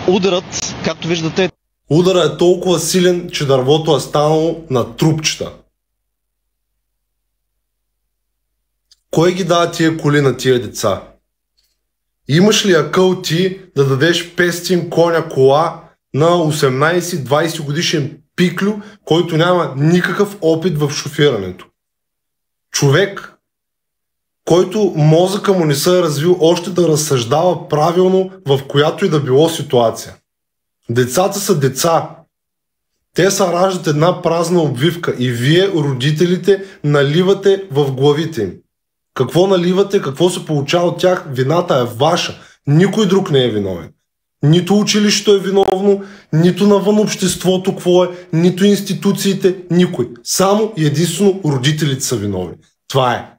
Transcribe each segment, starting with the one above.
Ударът, както виждате... Ударът е толкова силен, че дървото е станало на трупчета. Кой ги дава тия коли на тия деца? Имаш ли акъл ти да дадеш 500 коня кола на 18-20 годишен пиклю, който няма никакъв опит в шофирането? Човек, който мозъка му не се е развил още да разсъждава правилно в която и да било ситуация. Децата са деца. Те се раждат една празна обвивка и вие, родителите, наливате в главите им. Какво наливате, какво се получава от тях, вината е ваша. Никой друг не е виновен. Нито училището е виновно, нито навън обществото какво е, нито институциите, никой. Само и единствено родителите са виновни. Това е.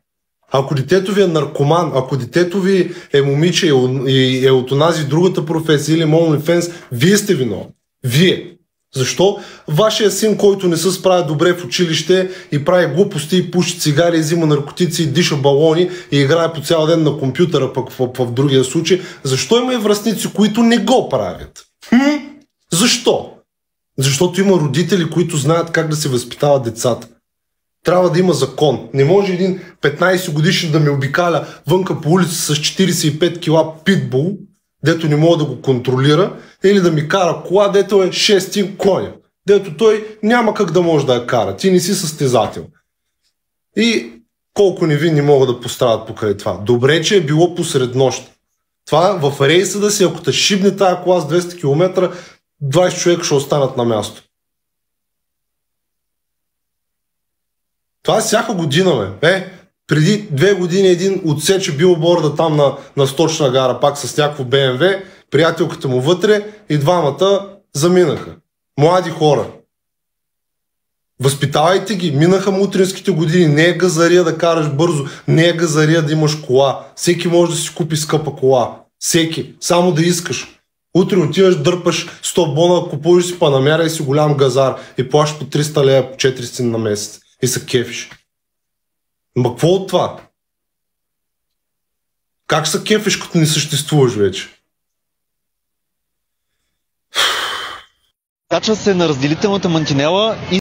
Ако детето ви е наркоман, ако детето ви е момиче и е от онази другата професия или OnlyFans, вие сте виновни. Вие. Защо? Вашия син, който не се справя добре в училище и прави глупости, и пуши цигари, и взима наркотици, и диша балони и играе по цял ден на компютъра, пък в другия случай, защо има и връстници, които не го правят? Защо? Защото има родители, които знаят как да се възпитават децата. Трябва да има закон. Не може един 15 годишен да ме обикаля вънка по улица с 45 кила питбул, дето не мога да го контролира, или да ми кара кола, дето е 6 коня, дето той няма как да може да я кара. Ти не си състезател. И колко невинни могат да пострадат покрай това. Добре, че е било посред нощ. Това в рейса да си, ако те шибне тая кола с 200 км, 20 човека ще останат на място. Това е всяка година, бе. Преди 2 години един отсече билборда там на Сточна гара, пак с някакво БМВ, приятелката му вътре и двамата заминаха. Млади хора. Възпитавайте ги, минаха мутринските години, не е газария да караш бързо, не е газария да имаш кола. Всеки може да си купи скъпа кола. Всеки. Само да искаш. Утре отиваш, дърпаш 100 бона, купуваш си панамера и си голям газар и плащаш по 300 лева, по 400 на месец. И се кефиш. Ма какво от това? Как се кефиш, като не съществуваш вече? Качва се на разделителната мантинела и